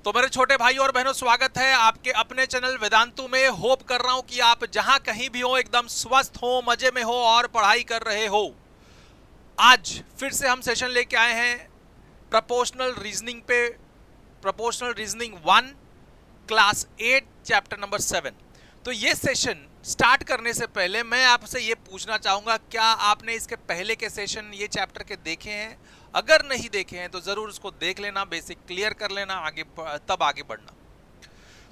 तो मेरे छोटे भाई और बहनों, स्वागत है आपके अपने चैनल वेदांतु में। होप कर रहा हूं कि आप जहां कहीं भी हो एकदम स्वस्थ हो, मजे में हो और पढ़ाई कर रहे हो। आज फिर से हम सेशन लेके आए हैं प्रपोर्शनल रीजनिंग पे। Proportional reasoning 1 class 8 chapter number 7। तो ये सेशन स्टार्ट करने से पहले मैं आपसे ये पूछना चाहूंगा, क्या आपने इसके पहले के सेशन ये चैप्टर के देखे हैं? अगर नहीं देखे हैं तो जरूर उसको देख लेना, बेसिक क्लियर कर लेना, तब आगे बढ़ना।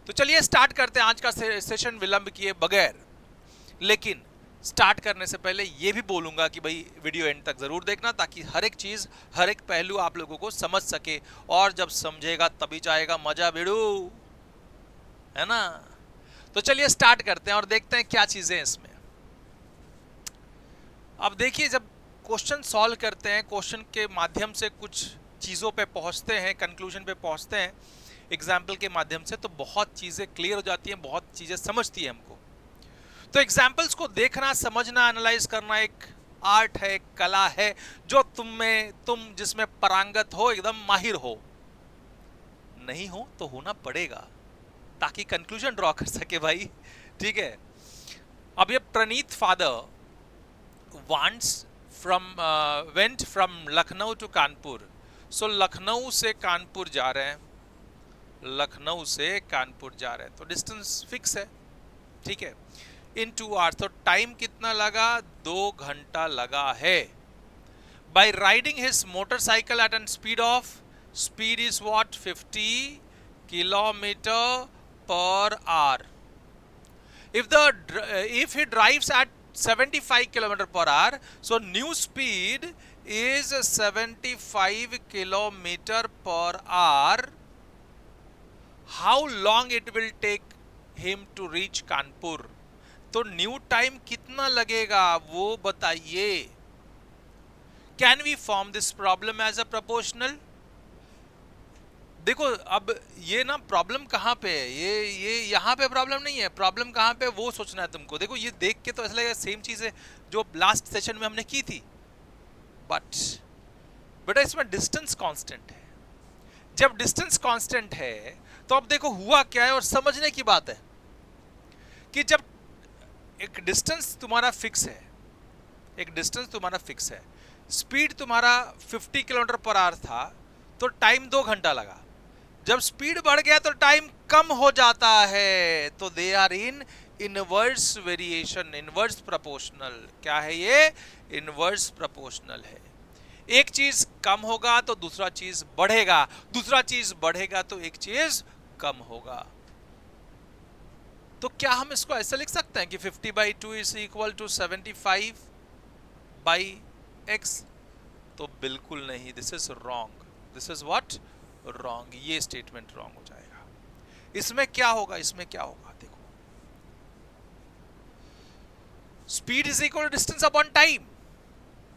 तो चलिए स्टार्ट करते हैं आज का सेशन विलंब किए बगैर। लेकिन स्टार्ट करने से पहले ये भी बोलूंगा कि भाई वीडियो एंड तक जरूर देखना, ताकि हर एक चीज, हर एक पहलू आप लोगों को समझ सके, और जब समझेगा तभी चाहेगा मजा भिड़ू, है ना। तो चलिए स्टार्ट करते हैं और देखते हैं क्या चीजें हैं इसमें। अब देखिए, जब क्वेश्चन सॉल्व करते हैं, क्वेश्चन के माध्यम से कुछ चीज़ों पे पहुंचते हैं, कंक्लूजन पे पहुंचते हैं एग्जाम्पल के माध्यम से, तो बहुत चीज़ें क्लियर हो जाती हैं, बहुत चीज़ें समझती हैं हमको। तो एग्जाम्पल्स को देखना, समझना, एनालाइज करना एक आर्ट है, एक कला है, जो तुम जिसमें पारंगत हो, एकदम माहिर हो। नहीं हो तो होना पड़ेगा, ताकि कंक्लूजन ड्रॉ कर सके भाई, ठीक है। अब ये Praneet father went from Lucknow to Kanpur. So Lucknow से कानपुर जा रहे हैं, लखनऊ से कानपुर जा रहे हैं, तो डिस्टेंस फिक्स है, ठीक है। इन 2 आवर्स, तो टाइम कितना लगा? 2 घंटा लगा है। By riding his motorcycle at an speed is what? 50 kilometre per hour. if he drives at 75 km per hour, so new speed is 75 km per hour. How long it will take him to reach Kanpur? तो new time कितना लगेगा वो बताइए। Can we form this problem as a proportional? देखो, अब ये ना problem कहाँ पे है, ये यहाँ पे प्रॉब्लम नहीं है। प्रॉब्लम कहाँ पे, वो सोचना है तुमको। देखो, ये देख के तो ऐसा लगेगा सेम चीज है जो लास्ट सेशन में हमने की थी, बट बेटा इसमें डिस्टेंस कांस्टेंट है। जब डिस्टेंस कांस्टेंट है तो अब देखो हुआ क्या है, और समझने की बात है कि जब एक डिस्टेंस तुम्हारा फिक्स है, एक डिस्टेंस तुम्हारा फिक्स है, स्पीड तुम्हारा 50 किलोमीटर पर आवर था, तो टाइम 2 घंटा लगा। जब स्पीड बढ़ गया तो टाइम कम हो जाता है, तो they are in inverse variation, inverse proportional. क्या है ये? इनवर्स प्रोपोर्शनल है। एक चीज कम होगा तो दूसरा चीज बढ़ेगा, दूसरा चीज बढ़ेगा तो एक चीज कम होगा। तो क्या हम इसको ऐसा लिख सकते हैं कि 50/2 इज इक्वल टू 75/x? तो बिल्कुल नहीं, this is wrong. This is what? Wrong. ये स्टेटमेंट रॉन्ग हो जाएगा। इसमें क्या होगा, इसमें क्या होगा? देखो, speed is equal to distance upon time.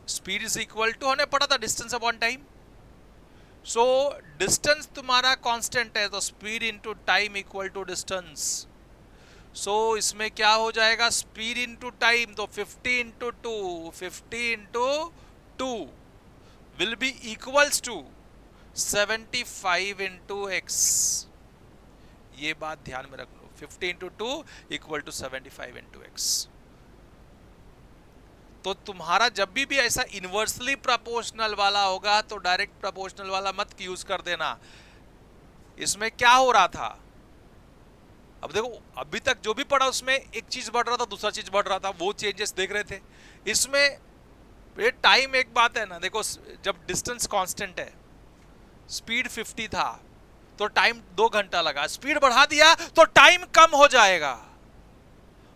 Speed is equal to, हमने पढ़ा था, distance upon time. So distance तुम्हारा कांस्टेंट है, तो speed into time equal to distance. So इसमें क्या हो जाएगा? स्पीड इनटू टाइम, तो 50 into 2 will be equals to 75 into x. ये बात ध्यान में रख लो, 50 into 2 equal to 75 into X. तो तुम्हारा जब भी ऐसा इनवर्सली प्रोपोर्शनल वाला होगा तो डायरेक्ट प्रोपोर्शनल वाला मत यूज कर देना। इसमें क्या हो रहा था, अब देखो, अभी तक जो भी पढ़ा उसमें एक चीज बढ़ रहा था, दूसरा चीज बढ़ रहा था, वो चेंजेस देख रहे थे। इसमें ये टाइम एक बात है ना, देखो, जब डिस्टेंस कांस्टेंट है, स्पीड 50 था तो टाइम 2 घंटा लगा, स्पीड बढ़ा दिया तो टाइम कम हो जाएगा।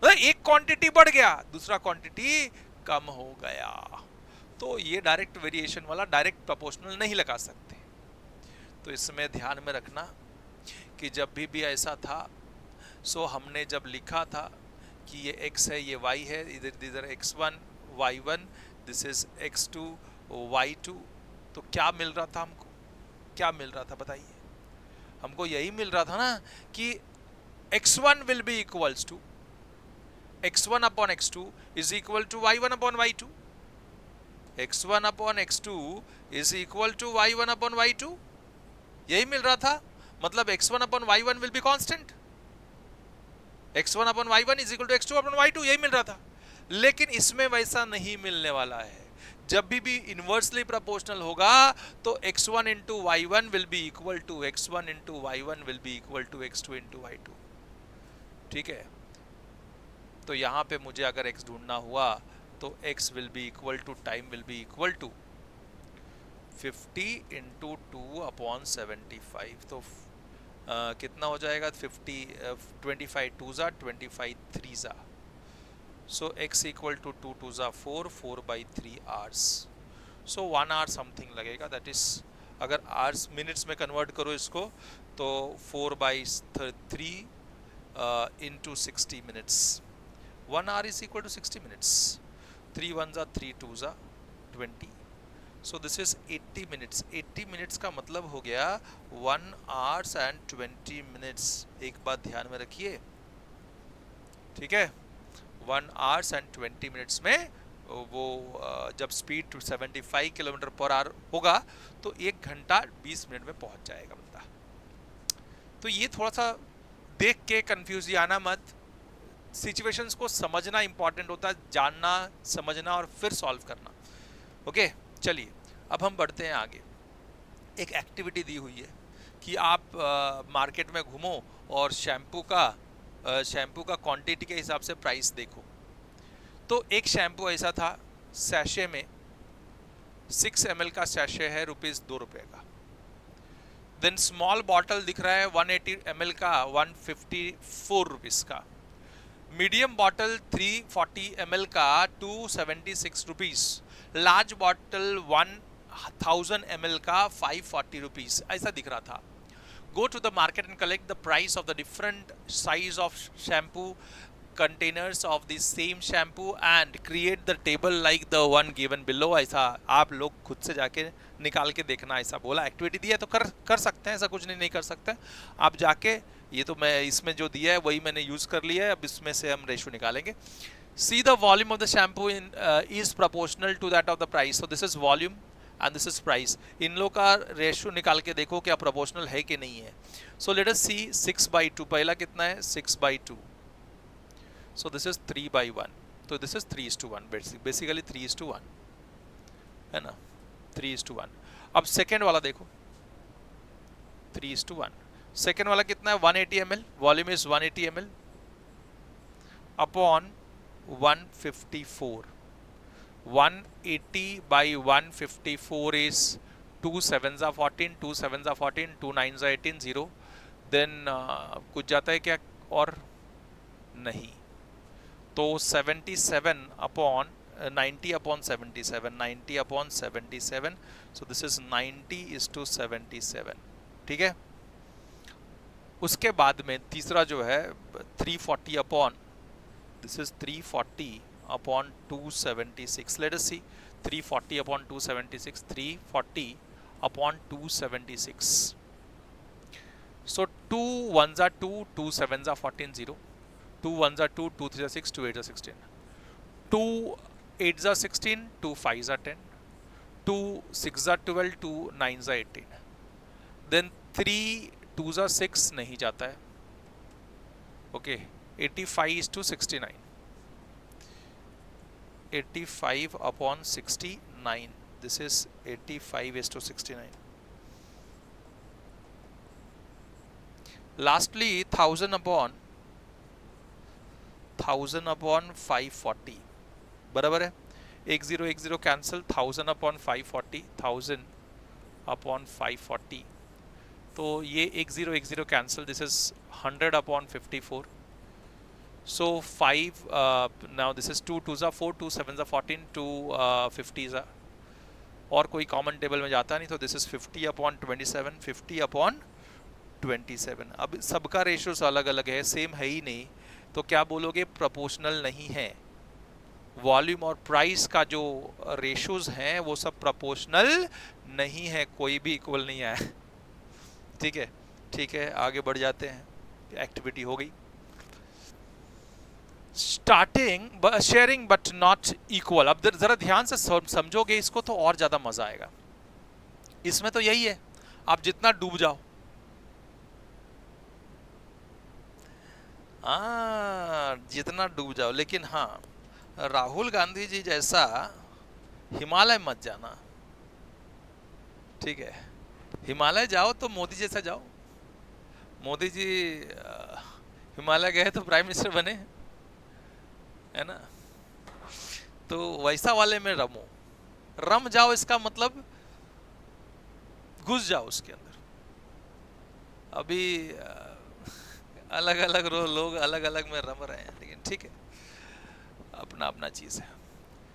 एक क्वांटिटी बढ़ गया, दूसरा क्वांटिटी कम हो गया। तो ये डायरेक्ट वेरिएशन वाला डायरेक्ट प्रोपोर्शनल नहीं लगा सकते। तो इसमें ध्यान में रखना कि जब भी ऐसा था, सो हमने जब लिखा था कि ये x है, ये y है, इधर x1 y1, this is x2 y2, तो क्या मिल रहा था हमको? क्या मिल रहा था बताइए? हमको यही मिल रहा था ना कि x1 will be equals to x1 upon x2 is equal to y1 upon y2। x1 upon x2 is equal to y1 upon y2, यही मिल रहा था। मतलब x1 upon y1 will be constant, x1 upon y1 is equal to x2 upon y2, यही मिल रहा था। लेकिन इसमें वैसा नहीं मिलने वाला है। जब भी इनवर्सली प्रोपोर्शनल होगा तो x1 into y1 will be equal to x1 into y1 will be equal to x2 into y2, ठीक है। तो यहाँ पे मुझे अगर x ढूंढना हुआ तो x will be equal to time will be equal to 50 into 2 upon 75, तो कितना हो जाएगा 50, 25 2 ज़ा 25 3 ज़ा, so x equal to 2 2 ज़ा 4 4 by 3 hours, so 1 hour something लगेगा, दैट इज अगर hours मिनट्स में कन्वर्ट करो इसको तो 4 by 3 into 60 minutes, 1 hour is equal to 60 minutes, 3 1 ज़ा 3 2 ज़ा 20, so this is 80 minutes, 80 minutes का मतलब हो गया 1 hours and 20 minutes, एक बात ध्यान में रखिए, ठीक है। 1 hours and 20 minutes में वो जब स्पीड 75 किलोमीटर पर आवर होगा तो 1 घंटा 20 मिनट में पहुंच जाएगा बंदा। तो ये थोड़ा सा देख के कंफ्यूज आना मत, सिचुएशंस को समझना इंपॉर्टेंट होता है, जानना समझना और फिर सॉल्व करना। ओके चलिए अब हम बढ़ते हैं आगे। एक एक्टिविटी दी हुई है कि आप मार्केट में घूमो और शैम्पू का क्वांटिटी के हिसाब से प्राइस देखो। तो एक शैम्पू ऐसा था सैशे में, 6 ml का सैशे है ₹2 का। देन स्मॉल बॉटल दिख रहा है 180 ml का 154 रुपीज़ का। मीडियम बॉटल 340 ml का 276 रुपीज़। लार्ज बॉटल 1000 ml का 540 रुपीज़, ऐसा दिख रहा था। Go to the market and collect the price of the different size of shampoo containers of the same shampoo and create the table like the one given below। ऐसा आप लोग खुद से जाके निकाल के देखना, ऐसा बोला। एक्टिविटी दिया है तो कर सकते हैं, ऐसा कुछ नहीं कर सकते आप जाके। ये तो मैं इसमें जो दिया है वही मैंने यूज कर लिया है, अब इसमें से हम रेशो निकालेंगे। See the volume of the shampoo is proportional to that of the price, so this is volume and this is price। इन लोग का रेशो निकाल के देखो क्या प्रोपोर्शनल है कि नहीं है। सो लेट अस सी 6/2, पहला कितना है 6/2, सो दिस इज 3/1, तो दिस इज 3:1, बेसिकली 3:1 है ना, 3:1। अब सेकेंड वाला देखो 3:1, सेकेंड वाला कितना है 180 ml, volume is 180 ml upon 154, 180 by 154 is 2 7s are 14, 2 7s are 14, 2 9s are 18, 0। Then कुछ जाता है क्या और नहीं, तो 77 upon 90 upon 77, 90 upon 77, so this is 90:77, ठीक है। उसके बाद में तीसरा जो है 340 upon, this is 340 upon 276, let us see 340 upon 276, 340 upon 276, so 2 1s are 2, 2 7s are 14, 0, 2 1s are 2, 2 3s are 6, 2 8s are 16, 2 8s are 16, 2 5s are 10, 2 6s are 12, 2 9s are 18, then 3 2s are 6 नहीं जाता है, okay, 85:69, 85 upon 69, this is 85:69। lastly 1000 upon 540, बराबर है 1010 cancel, 1000 upon 540, 1000 upon 540, तो ये 1010 cancel, this is 100 upon 54, so 5 now this is 2 2s are 4, 2 7s are 14, 2 50s are, और कोई common table में जाता नहीं, तो दिस इज 50 upon 27, 50 upon 27। अब सबका रेशियोस अलग अलग है, सेम है ही नहीं, तो क्या बोलोगे प्रोपोर्शनल नहीं है। वॉल्यूम और प्राइस का जो रेशियोस हैं वो सब प्रोपोर्शनल नहीं है, कोई भी इक्वल नहीं है, ठीक है। ठीक है आगे बढ़ जाते हैं, एक्टिविटी हो गई। Starting sharing but not equal, अब जरा ध्यान से समझोगे इसको तो और ज्यादा मजा आएगा। इसमें तो यही है, आप जितना डूब जाओ जितना डूब जाओ, लेकिन हाँ, राहुल गांधी जी जैसा हिमालय मत जाना, ठीक है? हिमालय जाओ तो मोदी जैसा जाओ। मोदी जी हिमालय गए तो प्राइम मिनिस्टर बने, है ना? तो वैसा वाले में रमो, रम जाओ, इसका मतलब घुस जाओ उसके अंदर। अभी अलग अलग लोग अलग अलग में रम रहे हैं, लेकिन ठीक है, अपना अपना चीज है।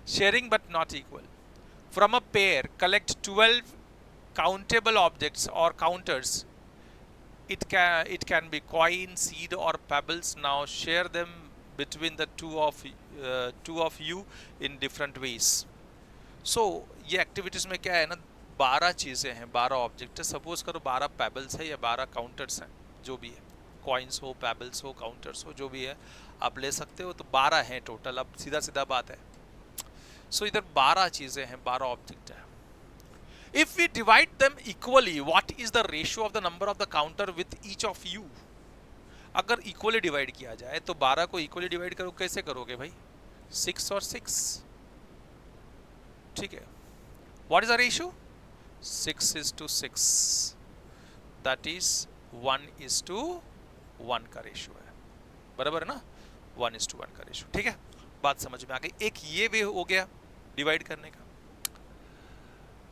Sharing but not equal. From a pair collect 12 countable objects or counters. It can be coin, seed or pebbles. Now share them between the two of you in different ways. So ये activities में क्या है ना, 12 चीजें हैं, 12 object है। Suppose करो 12 pebbles है या 12 काउंटर्स हैं, जो भी है, कॉइन्स हो, पेबल्स हो, काउंटर्स हो, जो भी है आप ले सकते हो। तो 12 हैं टोटल। अब सीधा सीधा बात है, सो इधर 12 चीजें हैं, 12 ऑब्जेक्ट है। If we divide them equally, what is the ratio of the number of the counter with each of you? अगर इक्वली डिवाइड किया जाए तो 12 को इक्वली डिवाइड करो, कैसे करोगे भाई? 6 और 6, ठीक है? What is the ratio? 6:6, that is 1:1 का रेशियो है, बराबर है ना? 1:1 का रेशियो, ठीक है? बात समझ में आ गई। एक ये वे हो गया डिवाइड करने का।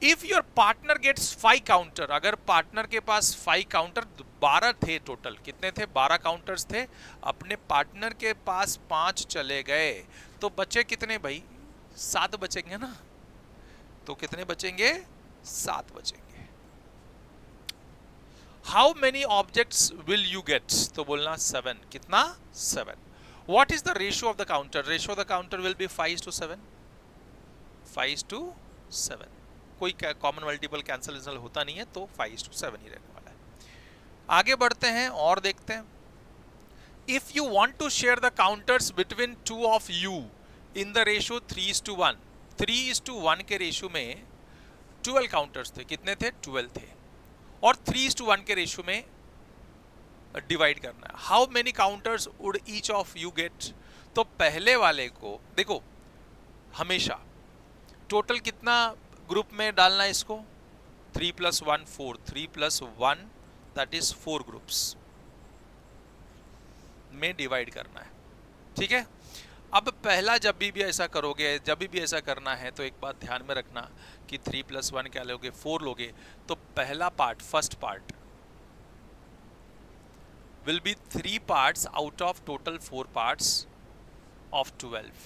If your partner gets 5 counter, अगर पार्टनर के पास 5 काउंटर, 12 थे टोटल, कितने थे? 12 काउंटर्स थे। अपने पार्टनर के पास 5 चले गए, तो बचे कितने भाई? 7 बचेंगे ना? तो कितने बचेंगे? 7 बचेंगे। How many objects will you get? तो बोलना 7। कितना? 7। What is the ratio of the counter? Ratio of the counter will be 5:7, 5:7। कोई कॉमन मल्टीपल कैंसिल होता नहीं है, तो 5:7 ही रहने वाला है। आगे बढ़ते हैं और देखते हैं। If you want to share the counters between two of you in the ratio 3:1, 3:1 के रेशियो में 12 काउंटर्स थे। कितने थे? 12 थे। और 3:1 के रेशियो में डिवाइड करना है। How many counters would each of you get? तो पहले वाले को देखो, हमेशा टोटल कितना ग्रुप में डालना है इसको? 3 + 1 4, 3 + 1 दैट इज 4 ग्रुप्स में डिवाइड करना है, ठीक है? अब पहला जब भी ऐसा करोगे, जब भी ऐसा करना है, तो एक बात ध्यान में रखना कि 3 + 1 क्या लोगे? 4 लोगे। तो पहला part, first part will be 3 parts out of total 4 parts of 12,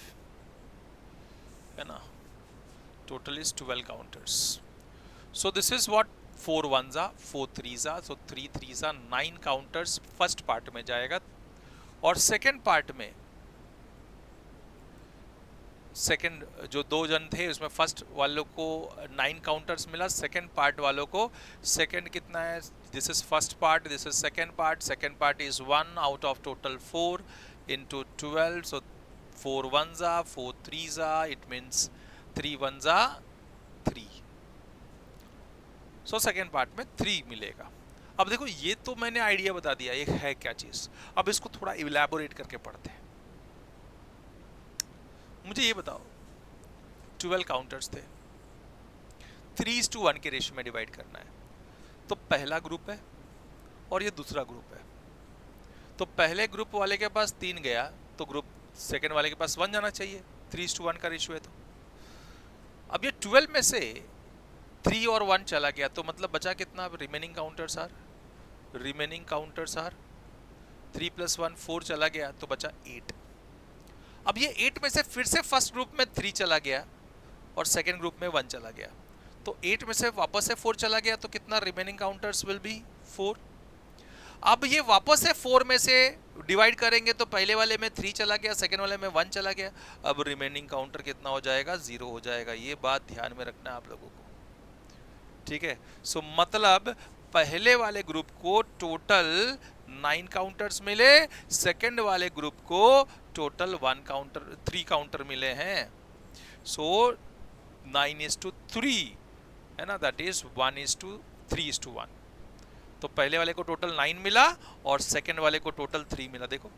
है ना? Total is 12 counters. So this is what 4 1s are, 4 3s are, so 3 3s are 9 counters first part में जाएगा। और सेकेंड पार्ट में, सेकेंड जो 2 जन थे उसमें फर्स्ट वालों को 9 काउंटर्स मिला, सेकेंड पार्ट वालों को, सेकेंड कितना है? This is first part, this is second part. Second part is 1 out of total 4 into 12, so 4 1s are, 4 3s are, it means 3 1s are 3, so second part में 3 मिलेगा। अब देखो, ये तो मैंने आइडिया बता दिया ये है क्या चीज। अब इसको थोड़ा इलैबोरेट करके पढ़ते हैं। मुझे ये बताओ, 12 काउंटर्स थे, 3:1 के रेशियो में डिवाइड करना है। तो पहला ग्रुप है और ये दूसरा ग्रुप है। तो पहले ग्रुप वाले के पास 3 गया, तो ग्रुप सेकेंड वाले के पास 1 जाना चाहिए। 3:1 का रेशियो है। तो अब ये 12 में से 3 और 1 चला गया, तो मतलब बचा कितना? रिमेनिंग काउंटर्स आर 3 + 1 4 चला गया, तो बचा 8। अब ये 8 में से फिर से फर्स्ट ग्रुप में 3 चला गया और सेकेंड ग्रुप में 1 चला गया, तो 8 में से वापस से 4 चला गया, तो कितना? Remaining counters will be 4। अब ये वापस से 4 में से डिवाइड करेंगे, तो पहले वाले में 3 चला गया, सेकेंड वाले में 1 चला गया। अब रिमेनिंग काउंटर कितना हो जाएगा? 0 हो जाएगा। ये बात ध्यान में रखना है आप लोगों को, ठीक है? सो मतलब पहले वाले ग्रुप को टोटल 9 काउंटर्स मिले, सेकेंड वाले ग्रुप को टोटल 3 काउंटर मिले हैं। सो 9:3 है ना, दैट इज 1:3:1। तो पहले वाले को टोटल 9 मिला और सेकेंड वाले को टोटल 3 मिला। देखो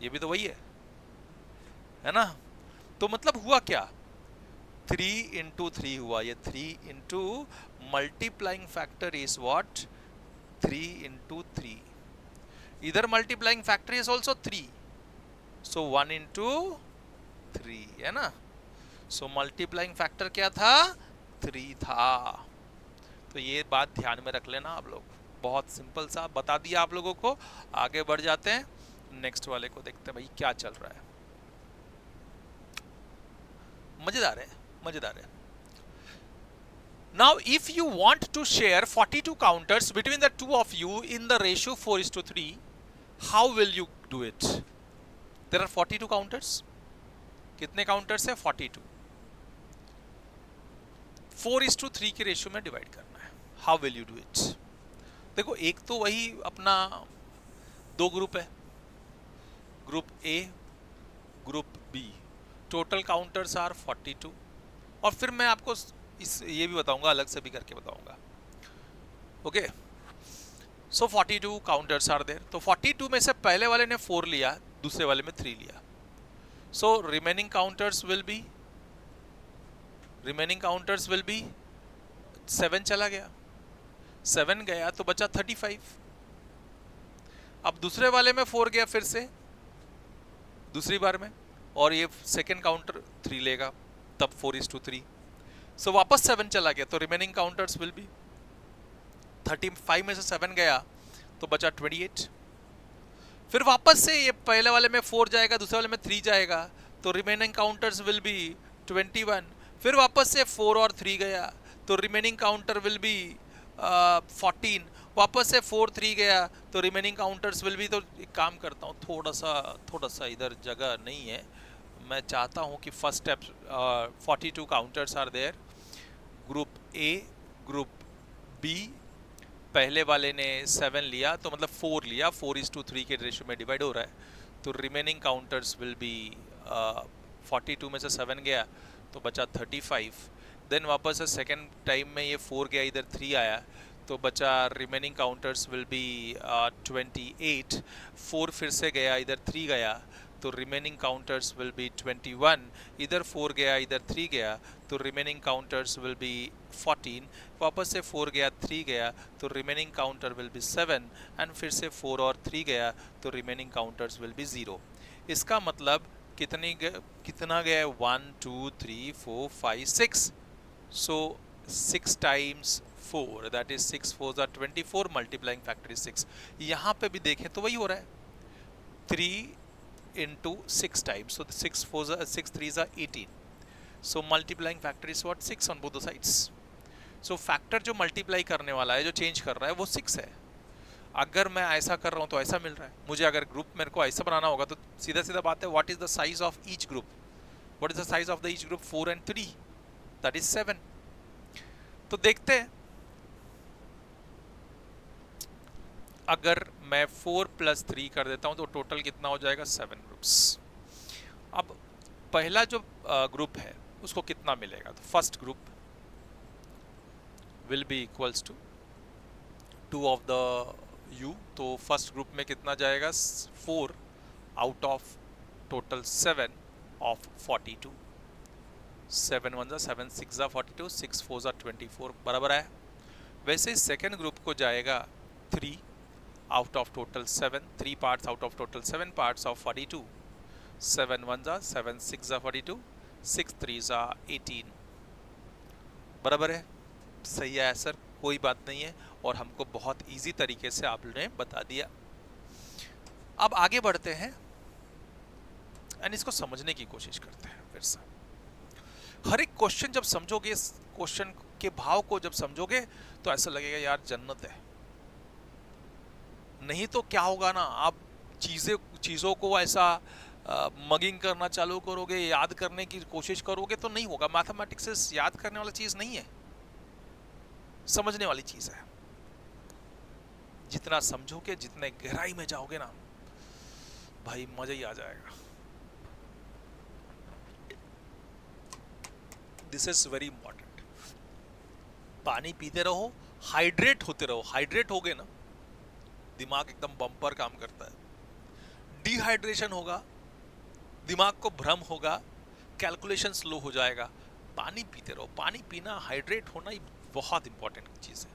ये भी तो वही है ना? तो मतलब हुआ क्या, 3 into 3 हुआ, ये 3 into multiplying factor is what, 3 into 3, इधर multiplying factor is also 3, so 1 into 3 है ना? सो मल्टीप्लाइंग फैक्टर क्या था, 3 था। तो ये बात ध्यान में रख लेना आप लोग, बहुत सिंपल सा बता दिया आप लोगों को। आगे बढ़ जाते हैं, नेक्स्ट वाले को देखते हैं भाई क्या चल रहा है। मजेदार है, मजेदार है। Now if you want to share 42 counters between the two of you in the ratio 4:3, how will you do it? There are 42 counters. कितने काउंटर्स है, 42, 4:3 के रेशियो में डिवाइड करना है। How will you do it? देखो एक तो वही अपना दो ग्रुप है, group A, group B, total counters are 42। और फिर मैं आपको इस ये भी बताऊंगा, अलग से भी करके बताऊंगा। Okay, so 42 counters are there. तो 42 में से पहले वाले ने 4 लिया, दूसरे वाले में 3 लिया, so remaining counters will be 7 चला गया, 7 गया तो बचा 35। अब दूसरे वाले में 4 गया फिर से दूसरी बार में, और ये सेकेंड काउंटर 3 लेगा, तब 4:3, सो वापस 7 चला गया, तो रिमेनिंग काउंटर्स विल बी 35 में से 7 गया तो बचा 28। फिर वापस से ये पहले वाले में 4 जाएगा, दूसरे वाले में 3 जाएगा, तो रिमेनिंग काउंटर्स विल बी 21। फिर वापस से 4 और 3 गया, तो रिमेनिंग काउंटर विल बी 14। वापस से 4 3 गया, तो रिमेनिंग काउंटर्स विल बी, तो एक काम करता हूँ, थोड़ा सा इधर जगह नहीं है, मैं चाहता हूँ कि first step 42 counters are there, group A, group B, पहले वाले ने 7 लिया तो मतलब 4 लिया, 4:3 के रेशियो में डिवाइड हो रहा है, तो रिमेनिंग काउंटर्स विल बी 42 में से 7 गया तो बचा 35। देन वापस से सेकेंड टाइम में ये 4 गया, इधर 3 आया, तो बचा रिमेनिंग काउंटर्स विल बी 28। 4 फिर से गया, इधर 3 गया, तो रिमेनिंग काउंटर्स विल बी 21। इधर 4 गया, इधर 3 गया, तो रिमेनिंग काउंटर्स विल बी 14। वापस से 4 गया, 3 गया, तो remaining counter will be 7, and फिर से 4 और 3 गया, तो रिमेनिंग काउंटर्स विल बी 0। इसका मतलब कितना गया, 1 2 3 4 5 6, सो 6 times 4, that is 6 4s are 24, multiplying factor is 6। यहाँ पे भी देखें तो वही हो रहा है, 3 into 6 times, so the 6 4s are 6 3s are 18, so multiplying factor is what, 6 on both the sides। so factor जो मल्टीप्लाई करने वाला है, जो चेंज कर रहा है, वो 6 है। अगर मैं ऐसा कर रहा हूँ तो ऐसा मिल रहा है मुझे, अगर ग्रुप मेरे को ऐसा बनाना होगा तो सीधा सीधा बात है, what is the size of each group, what is the size of the each group, 4 and 3, that is 7। तो देखते हैं, अगर मैं 4 + 3 कर देता हूं तो टोटल कितना हो जाएगा, 7 ग्रुप्स। अब पहला जो ग्रुप है उसको कितना मिलेगा, तो first group will be equals to 2 of the u, तो फर्स्ट ग्रुप में कितना जाएगा, 4 आउट ऑफ टोटल 7 ऑफ 42, 7 1 7 6 42, 6 4 24, बराबर है। वैसे सेकेंड ग्रुप को जाएगा 3 out of total 7, 3 parts out of total 7 parts of 42, 7 1 7 6 42, 6 3 18, बराबर है। सही है सर, कोई बात नहीं है, और हमको बहुत इजी तरीके से आपने बता दिया। अब आगे बढ़ते हैं एंड इसको समझने की कोशिश करते हैं फिर से। हर एक क्वेश्चन जब समझोगे, इस क्वेश्चन के भाव को जब समझोगे तो ऐसा लगेगा यार जन्नत है। नहीं तो क्या होगा ना, आप चीज़ों को ऐसा मगिंग करना चालू करोगे, याद करने की कोशिश करोगे तो नहीं होगा। मैथमेटिक्स याद करने वाली चीज़ नहीं है, समझने वाली चीज़ है। जितना समझोगे, जितने गहराई में जाओगे ना भाई, मजा ही आ जाएगा। This is very important. पानी पीते रहो, हाइड्रेट होते रहो। हाइड्रेट हो गए ना, दिमाग एकदम बम्पर काम करता है। डिहाइड्रेशन होगा, दिमाग को भ्रम होगा, कैलकुलेशन स्लो हो जाएगा। पानी पीते रहो, पानी पीना, हाइड्रेट होना ही बहुत इंपॉर्टेंट चीज है।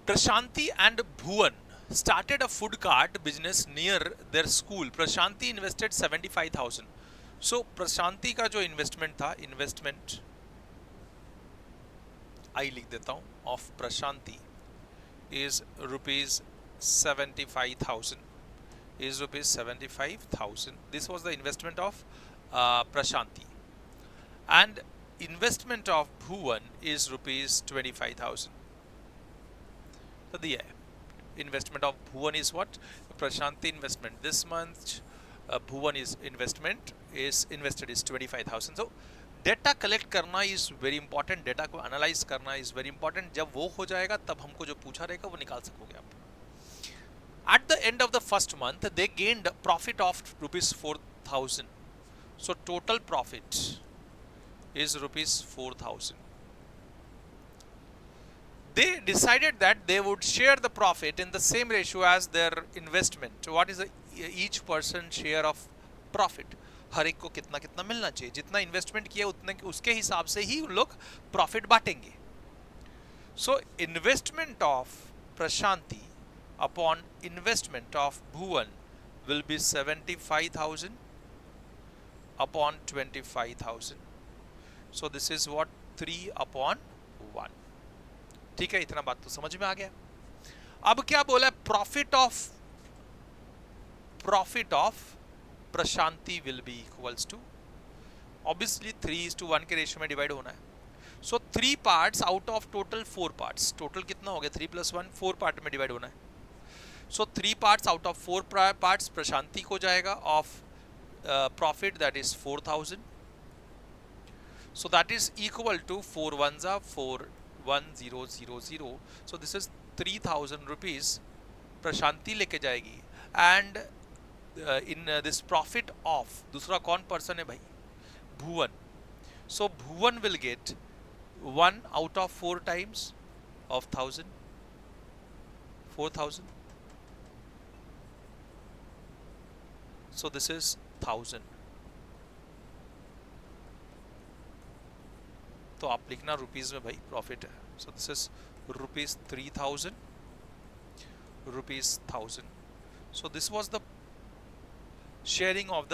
Prashanti and Bhuvan started a food cart business near their school. Prashanti invested 75,000. So Prashanti का जो इन्वेस्टमेंट था, इन्वेस्टमेंट आई लिख देता हूं, of Prashanti is rupees 75,000. Is rupees 75,000. This was the investment of Prashanti. And investment of Bhuvan is rupees 25,000. तो दिया है। Investment of Bhuvan is what? Prashanti investment this month. Bhuvan is investment is invested is 25,000. So data collect करना is very important, data को analyse करना is very important. जब वो हो जाएगा तब हमको जो पूछा रहेगा वो निकाल सकोगे आप। At the end of the first month, they gained profit of rupees 4,000. So total profit is rupees 4,000. They decided that they would share the profit in the same ratio as their investment. What is each person share of profit? हर एक को कितना कितना मिलना चाहिए, जितना investment किया उतने उसके हिसाब से ही उन लोग प्रॉफिट बांटेंगे। So investment of Prashanti upon investment of Bhuvan will be 75,000 upon 25,000. So this is what 3 upon 1. ठीक है, इतना बात तो समझ में आ गया। अब क्या बोला है? Profit of Prashanti will be equals to, obviously 3:1 के रेशियो में डिवाइड होना है। So 3 parts out of total 4 parts, total कितना हो गया? 3 + 1, 4 पार्ट में डिवाइड होना है। So 3 parts out of 4 parts Prashanti को जाएगा of profit, that is 4,000. So that is equal to 4 1s are 4,1000. So this is 3,000 rupees Prashanti लेके जाएगी। And in this profit of दूसरा कौन पर्सन है भाई? Bhuvan. So Bhuvan will get 1 out of 4 times of 1,000, 4,000. So this is 1,000. तो आप लिखना rupees में भाई प्रॉफिट है। सो this is rupees 3,000, rupees 1,000. So this was the sharing of the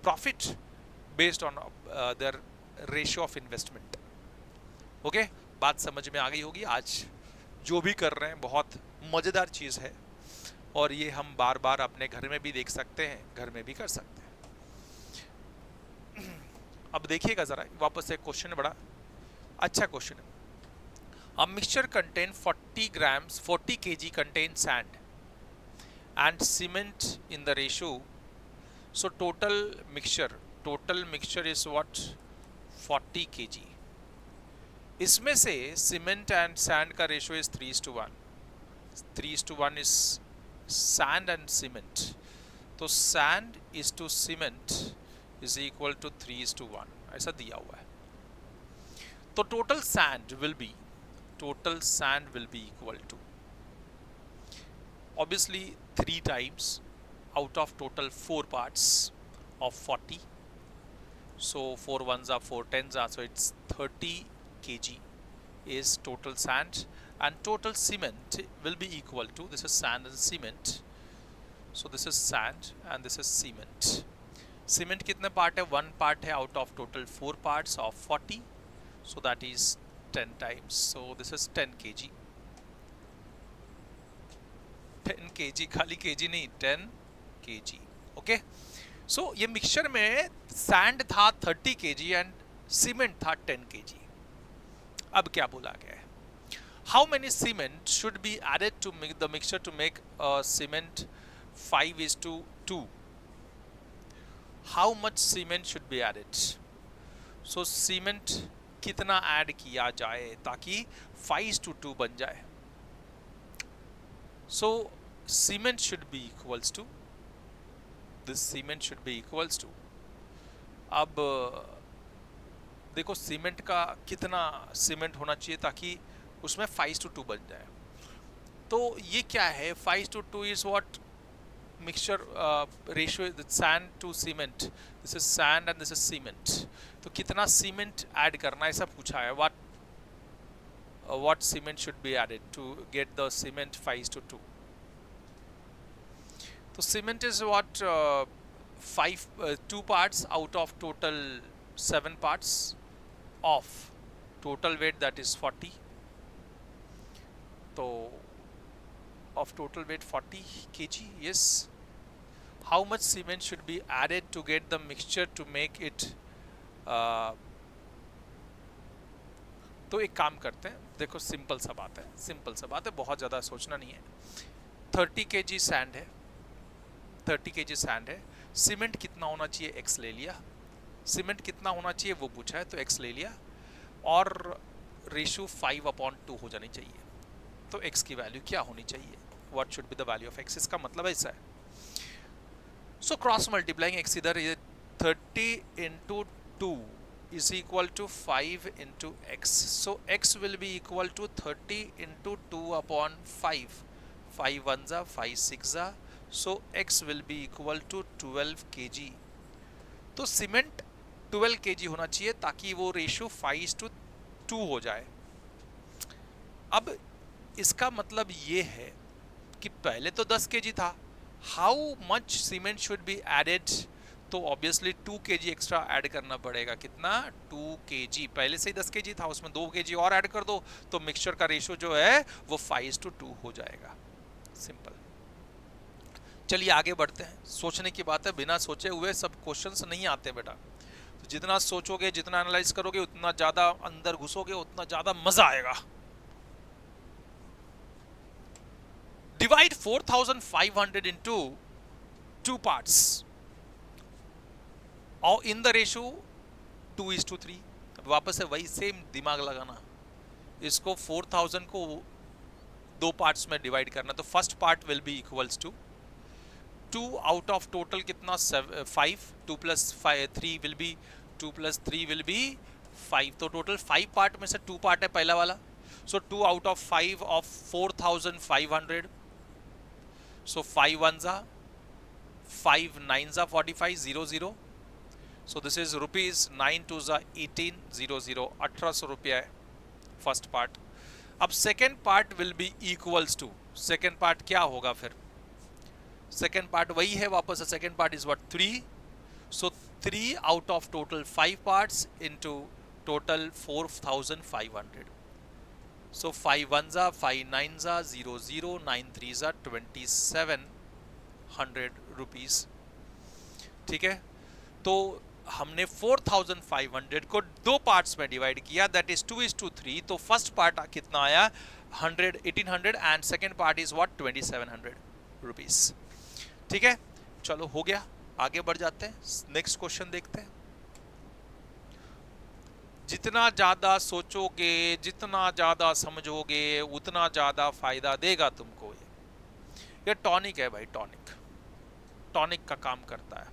profit based on their ratio of investment. Okay, बात समझ में आ गई होगी। आज जो भी कर रहे हैं बहुत मजेदार चीज है और ये हम बार बार अपने घर में भी देख सकते हैं, घर में भी कर सकते हैं। अब देखिएगा जरा वापस से, क्वेश्चन बड़ा अच्छा क्वेश्चन है। A mixture contain 40 grams, 40 kg contain sand and cement in the ratio. So total mixture is what? 40 kg. इसमें से सीमेंट एंड सैंड का ratio is 3:1. 3:1 is sand and cement. तो sand is to cement is equal to 3:1, ऐसा दिया हुआ है। तो total sand will be equal to obviously 3 times out of total 4 parts of 40. So 4 1s are 4 10s are, so it's 30 kg is total sand, and total cement will be equal to, this is sand and cement, so this is sand and this is cement. Cement कितने part है? 1 part है out of total 4 parts of 40, so that is 10 times, so this is 10 kg. 10 kg, खाली kg नहीं, 10 kg. Okay, सो ये mixture में sand था 30 kg and cement था 10 kg. अब क्या बोला गया है? How many cement should be added to make the mixture to make cement 5:2. How much cement should be added? So cement कितना ऐड किया जाए ताकि 5:2 बन जाए? So cement should be equals to, this cement should be equals to, अब देखो cement का कितना सीमेंट होना चाहिए ताकि उसमें 5:2 बन जाए? तो ये क्या है? 5:2 is what? mixture ratio sand to cement, this is sand and this is cement, तो कितना सीमेंट ऐड करना है ऐसा पूछा है. What cement should be added to get the cement 5:2? So cement is what 2 parts out of total 7 parts of total weight, that is 40. So of total weight 40 kg, yes. How much cement should be added to get the mixture to make it तो एक काम करते हैं, देखो simple सा बात है, बहुत ज़्यादा सोचना नहीं है. 30 kg सैंड है, 30 kg सैंड है. सीमेंट कितना होना चाहिए, x ले लिया. सीमेंट कितना होना चाहिए वो पूछा है, तो x ले लिया. और रेशो 5/2 हो जानी चाहिए. तो x की वैल्यू क्या होनी चाहिए, what should be the value of x. इसका मतलब ऐसा है. सो क्रॉस मल्टीप्लाइंग x इधर, ये 30 into 2 is equal to 5 into x. So x will be equal to 30 into 2/5. 5 1s are 5 6s are. So x will be equal to 12 kg. तो cement 12 kg होना चाहिए ताकि वो रेशियो 5:2 हो जाए. अब इसका मतलब ये है कि पहले तो 10 kg था. How much cement should be added, तो ऑब्वियसली 2 kg एक्स्ट्रा ऐड करना पड़ेगा. कितना, 2 kg. पहले से ही 10 kg था, उसमें 2 kg और ऐड कर दो तो मिक्सचर का रेशियो जो है वो 5:2 हो जाएगा. सिंपल. चलिए आगे बढ़ते हैं. सोचने की बात है, बिना सोचे हुए सब क्वेश्चंस नहीं आते बेटा. तो जितना सोचोगे, जितना एनालाइज करोगे, उतना ज्यादा अंदर घुसोगे, उतना ज्यादा मजा आएगा. डिवाइड 4500 into 2 parts और इन द रेशियो 2:3. वापस से वही सेम दिमाग लगाना. इसको 4000 को 2 पार्ट्स में डिवाइड करना. तो first part will be equals to 2 out of total कितना 5. 2 + 3 विल बी 2 + 3 विल बी 5. तो टोटल 5 पार्ट में से 2 पार्ट है पहला वाला. सो 2 out of 5 of 4500. So 5 1s are 5 9s are 45 00. So this is rupees 9 2s are 1800. 1800 रुपया है फर्स्ट पार्ट. अब second part will be equals to, second part क्या होगा फिर, सेकेंड पार्ट वही है वापस से. Second part is what 3. So 3 out of total 5 parts into total 4500. So 5 1s are 5 9s are 00. 9 3s are 2700 rupees. ठीक है. तो हमने 4500 को 2 पार्ट्स में डिवाइड किया, दैट इज 2:3. तो फर्स्ट पार्ट कितना आया 1800 and second part is what 2700 rupees. ठीक है. चलो हो गया, आगे बढ़ जाते हैं. नेक्स्ट क्वेश्चन देखते हैं. जितना ज्यादा सोचोगे, जितना ज्यादा समझोगे, उतना ज्यादा फायदा देगा तुमको. ये टॉनिक है भाई, टॉनिक का काम करता है.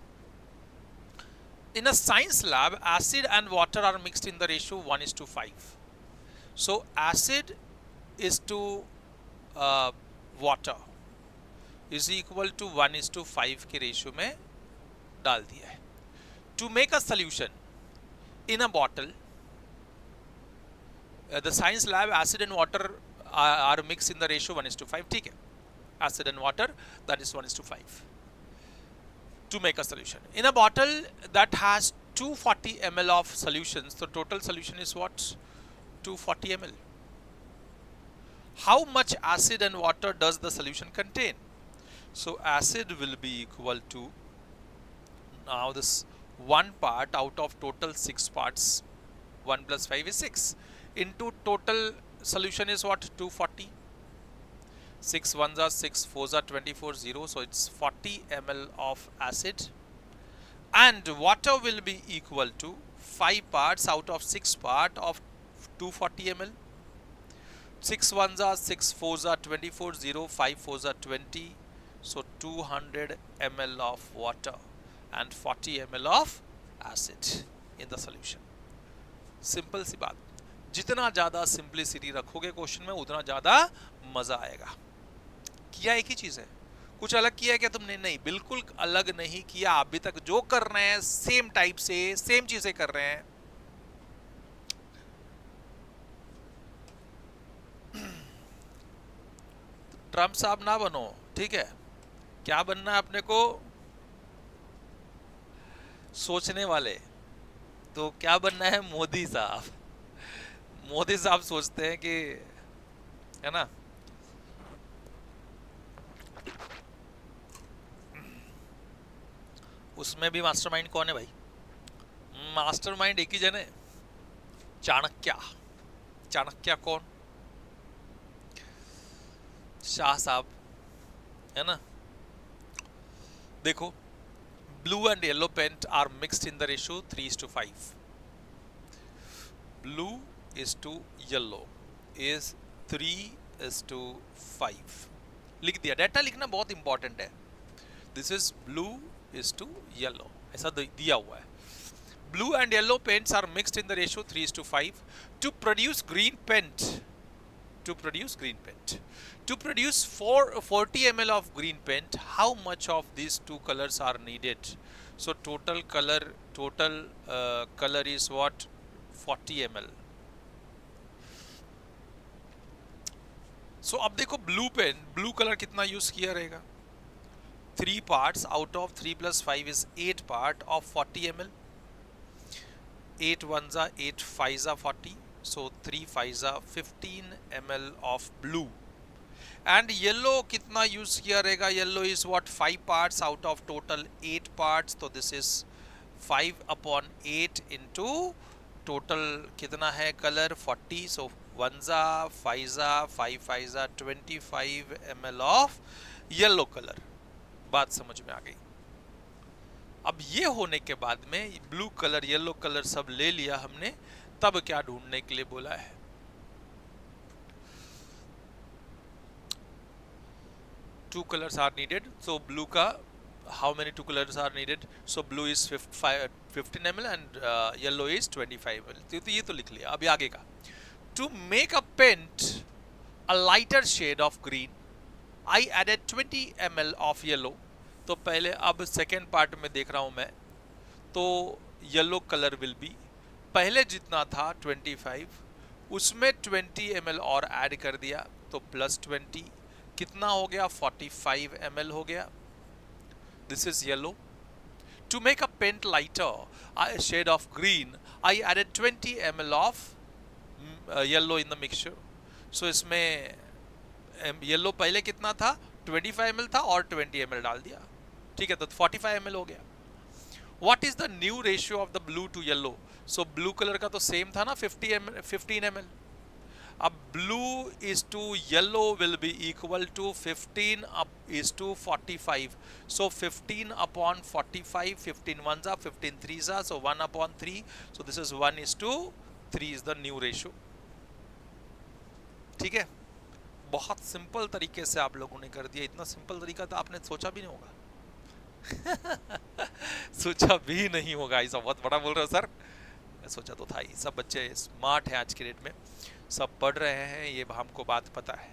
In a science lab, acid and water are mixed in the ratio 1:5. So acid is to water is equal to 1:5 के रेशियो में डाल दिया है. To make a solution in a bottle, the science lab, acid and water are mixed in the ratio 1:5. ठीक है. Acid and water, that is 1:5. To make a solution in a bottle that has 240 ml of solutions, the total solution is what 240 ml. How much acid and water does the solution contain? So acid will be equal to, now this 1 part out of total 6 parts, 1 + 5 is 6, into total solution is what 240. 6 1s are 6 4s are 24 0. So it's 40 ml of acid, and water will be equal to 5 parts out of 6 part of 240 ml. 6 1s are 6 4s are 24 0. 5 4s are 20. So 200 ml of water and 40 ml of acid in the solution. Simple सी बात. जितना ज्यादा simplicity रखोगे question में, उतना ज्यादा मजा आएगा. किया एक ही चीज है, कुछ अलग किया है क्या तुमने? नहीं, बिल्कुल अलग नहीं किया। अभी तक जो कर रहे हैं सेम टाइप से सेम चीजें कर रहे हैं। ट्रम्प साहब ना बनो, ठीक है? क्या बनना है अपने को? सोचने वाले। तो क्या बनना है? मोदी साहब। मोदी साहब सोचते हैं कि, है ना, उसमें भी मास्टरमाइंड कौन है भाई? मास्टरमाइंड एक ही जन है, चाणक्य। चाणक्य कौन? शाह साहब, है ना? देखो, blue and yellow paint are mixed in the ratio 3:5. Blue is to yellow is 3:5. लिख दिया। डाटा लिखना बहुत इंपॉर्टेंट है। This is blue is to yellow, ऐसा दिया हुआ है। Blue and yellow paints are mixed in the ratio 3:5 to produce green paint. To produce green paint. To produce 40 ml of green paint, how much of these two colors are needed? So total color is what? 40 ml. So अब देखो blue pen, blue colour कितना use किया रहेगा? 3 parts out of 3 plus 5 is 8 part of 40 ml. 8 ones are 8 5s are 40. So 3 5s are 15 ml of blue. And yellow कितना use किया रहेगा? Yellow is what? 5 parts out of total 8 parts. तो this is 5/8 into total कितना है colour? 40. So 1s are 5s are 5 5s are 25 ml of yellow color. बात समझ में आ गई? अब ये होने के बाद में ब्लू कलर येलो कलर सब ले लिया हमने, तब क्या ढूंढने के लिए बोला है? Two colors are needed. So blue का how many two colors are needed? So blue is 15 ml and yellow is 25 ml. तो ये तो लिख लिया। अभी आगे का, to make a paint a lighter shade of green, I added 20 ml of yellow. तो पहले अब सेकेंड पार्ट में देख रहा हूं मैं, तो येलो कलर विल बी, पहले जितना था 25, उसमें 20 ml और ऐड कर दिया तो प्लस 20, कितना हो गया? 45 ml हो गया। This is yellow. To make a paint lighter shade of green, I added 20 ml of yellow in the mixture. So इसमें येलो पहले कितना था? 25 ml था और 20 ml डाल दिया, ठीक है? तो 45 ml हो गया। What is the new ratio of the blue to yellow? So blue colour का तो सेम था ना, 15 ml। अब blue is to yellow will be equal to 15 is to 45. So 15/45, 15 ones are 15 threes are, so 1/3. So this is 1 is to 3 is the new ratio, ठीक है? बहुत simple तरीके से आप लोगों ने कर दिया। इतना सिंपल तरीका तो आपने सोचा भी नहीं होगा। सोचा भी नहीं होगा, ऐसा बहुत बड़ा बोल रहे हो सर। सोचा तो था ही। सब बच्चे स्मार्ट हैं आज के डेट में, सब पढ़ रहे हैं, ये हमको बात पता है।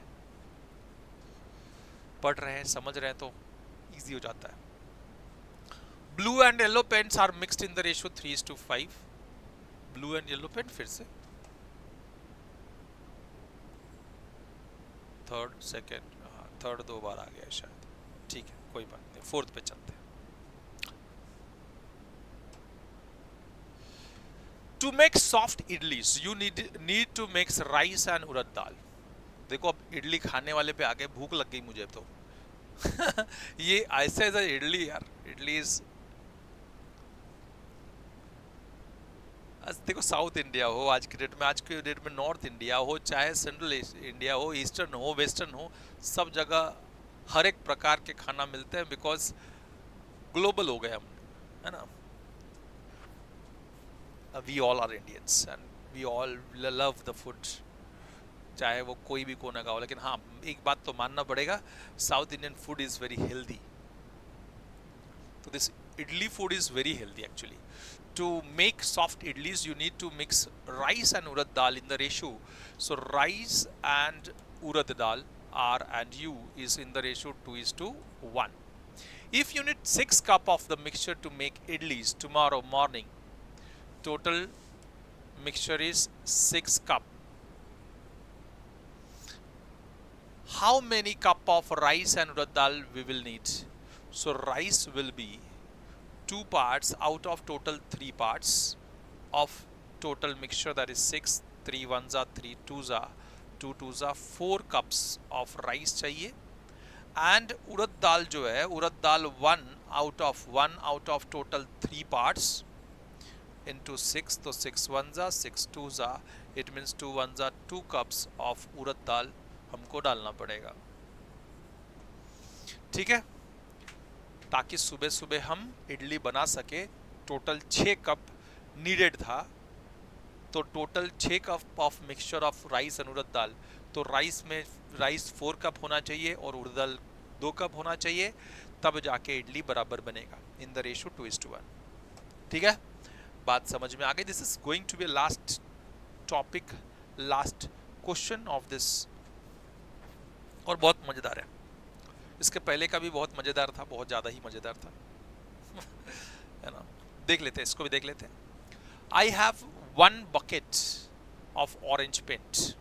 पढ़ रहे हैं, समझ रहे हैं तो इजी हो जाता है। Blue and yellow paints are mixed in the ratio 3:5। Blue and yellow paint, फिर से थर्ड सेकेंड, थर्ड 2 बार आ गया शायद, ठीक है कोई बात नहीं, फोर्थ पे चलते हैं। To make soft idlis, you need to mix rice and urad dal. देखो अब इडली खाने वाले पे आ गए, भूख लग गई मुझे तो। ये ऐसे ऐसा इडली यार, इडली इज, देखो साउथ इंडिया हो आज के डेट में नॉर्थ इंडिया हो, चाहे सेंट्रल इंडिया हो, ईस्टर्न हो, वेस्टर्न हो, सब जगह हर एक प्रकार के खाना मिलते हैं, बिकॉज ग्लोबल हो गए हम, है ना? We all are Indians and we all love the food, चाहे वो कोई भी कोना का हो। लेकिन हाँ, एक बात तो मानना पड़ेगा, south Indian food is very healthy. तो this idli food is very healthy actually. To make soft idlis, you need to mix rice and urad dal in the ratio. So rice and urad dal R and U is in the ratio 2:1. If you need 6 cup of the mixture to make idlis tomorrow morning, total mixture is 6 cup. How many cup of rice and urad dal we will need? So rice will be 2 parts out of total 3 parts of total mixture, that is 6. 3 ones are 3 twos are 2 twos are 4 cups of rice चाहिए. And urad dal जो है, urad dal 1 out of total 3 parts into 6, तो 6 ones are 6 twos are, it means 2 ones are 2 cups of urad dal हमको डालना पड़ेगा. ठीक है, ताकि सुबह सुबह हम इडली बना सके. टोटल 6 कप नीडेड था, तो total 6 cup of mixture of rice and urad dal. तो राइस में राइस 4 कप होना चाहिए और उड़द दाल 2 कप होना चाहिए, तब जाके इडली बराबर बनेगा इन द रेशियो 2:1. ठीक है, बात समझ में आ गई. This is going to be last topic, last question of this, और बहुत मजेदार है. इसके पहले का भी बहुत मजेदार था, बहुत ज्यादा ही मजेदार था. है ना, देख लेते हैं, इसको भी देख लेते हैं. I have 1 bucket of orange paint.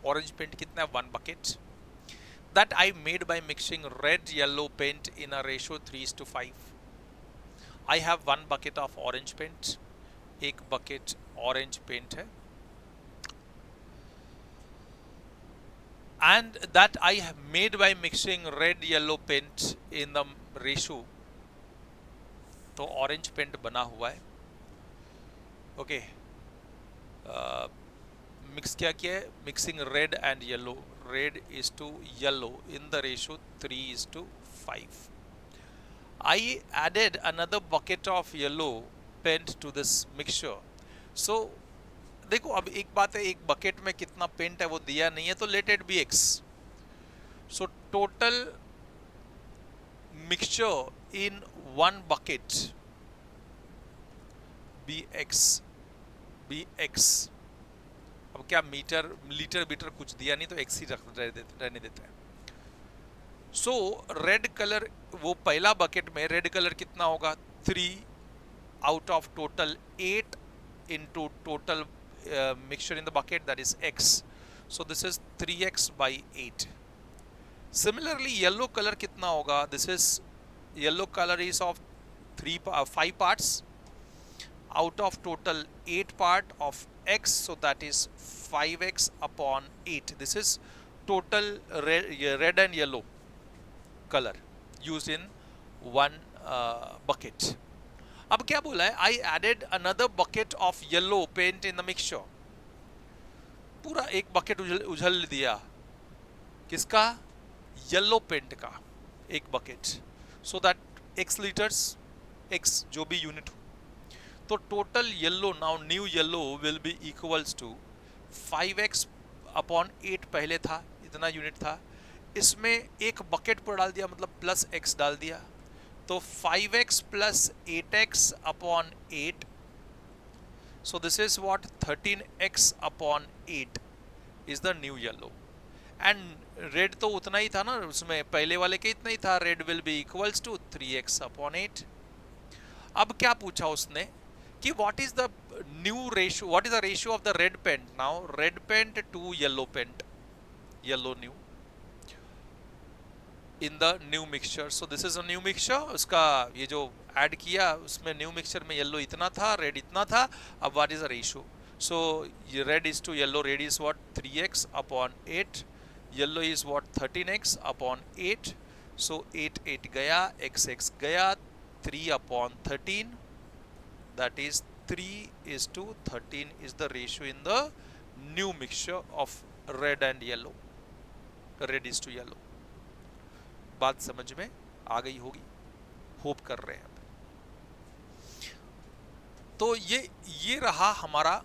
Orange paint कितना है? 1 bucket. That I made by mixing red yellow paint in a ratio 3:5. I have 1 bucket of orange paint. 1 bucket orange paint है. And that I have made by mixing red yellow paint in the ratio. तो orange paint बना हुआ है. Okay, mix क्या किया है? Mixing red and yellow. Red is to yellow in the ratio 3:5. I added another bucket of yellow paint to this mixture. So देखो, अब एक बात है, एक बकेट में कितना पेंट है वो दिया नहीं है, तो let it be x. So total mixture in 1 bucket bx. अब क्या मीटर लीटर बीटर कुछ दिया नहीं, तो x ही रहने देते हैं. सो रेड कलर, वो पहला बकेट में रेड कलर कितना होगा? 3 out of total 8 into total mixture in the bucket, that is x. So this is 3x by 8. Similarly yellow color कितना होगा? This is yellow color is of 5 parts out of total 8 part of x, so that is 5x upon 8. This is total red and yellow color used in 1 bucket. अब क्या बोला है? I added another bucket of yellow paint in the mixture. पूरा एक bucket उझल दिया. किसका? Yellow paint का एक bucket. So that x litres, x जो भी यूनिट हो, तो total yellow, now new yellow will be equals to 5x upon 8. पहले था इतना यूनिट था, इसमें एक बकेट पर डाल दिया, मतलब प्लस x डाल दिया, तो 5x plus 8x upon 8. So this is what? 13x upon 8 is the new yellow. And red तो उतना ही था ना, उसमें पहले वाले के इतना ही था. red will be equals to 3x upon 8. अब क्या पूछा उसने कि what is the new ratio, what is the ratio of the red paint? Now red paint to yellow paint, yellow new in the new mixture. So this is a new mixture. उसका ये जो add किया उसमें new mixture में yellow इतना था, red इतना था. अब what is the ratio? So red is to yellow, red is what? 3x upon 8. Yellow is what? 13x upon 8. सो 8 गया, x गया, 3 upon 13, that is 3 is to 13 is the ratio in the new mixture of red and yellow. Red is to yellow. बात समझ में आ गई होगी, hope कर रहे हैं. तो ये रहा हमारा,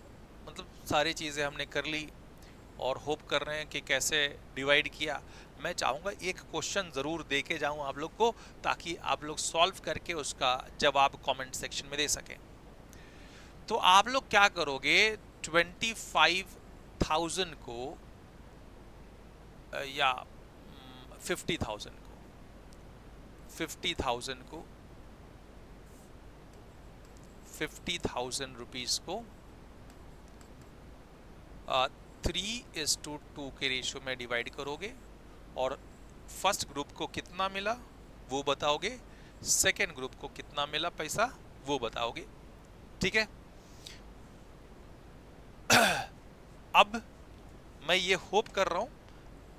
मतलब सारी चीज़ें हमने कर ली और होप कर रहे हैं कि कैसे डिवाइड किया. मैं चाहूँगा एक क्वेश्चन ज़रूर दे के जाऊँ आप लोग को, ताकि आप लोग सॉल्व करके उसका जवाब कमेंट सेक्शन में दे सकें. तो आप लोग क्या करोगे? 25,000 को या 50,000 को 50,000 रुपीज को 3:2 के रेशियो में डिवाइड करोगे और फर्स्ट ग्रुप को कितना मिला वो बताओगे, सेकेंड ग्रुप को कितना मिला पैसा वो बताओगे। ठीक है। अब मैं ये होप कर रहा हूं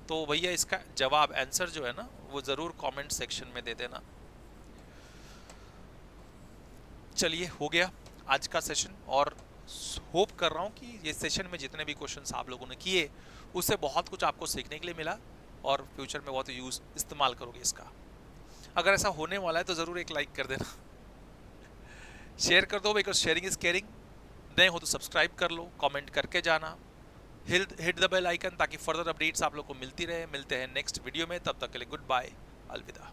तो भैया इसका जवाब आंसर जो है ना वो जरूर कमेंट सेक्शन में दे देना। चलिए हो गया आज का सेशन, और होप कर रहा हूं कि ये सेशन में जितने भी क्वेश्चंस आप लोगों ने किए उससे बहुत कुछ आपको सीखने के लिए मिला और फ्यूचर में बहुत इस्तेमाल करोगे इसका। अगर ऐसा होने वाला है तो जरूर एक लाइक कर देना, शेयर कर दो, बिकॉज शेयरिंग इज केयरिंग। नए हो तो सब्सक्राइब कर लो, कमेंट करके जाना, हिट द बेल आइकन ताकि फर्दर अपडेट्स आप लोग को मिलती रहे। मिलते हैं नेक्स्ट वीडियो में, तब तक के लिए गुड बाय, अलविदा।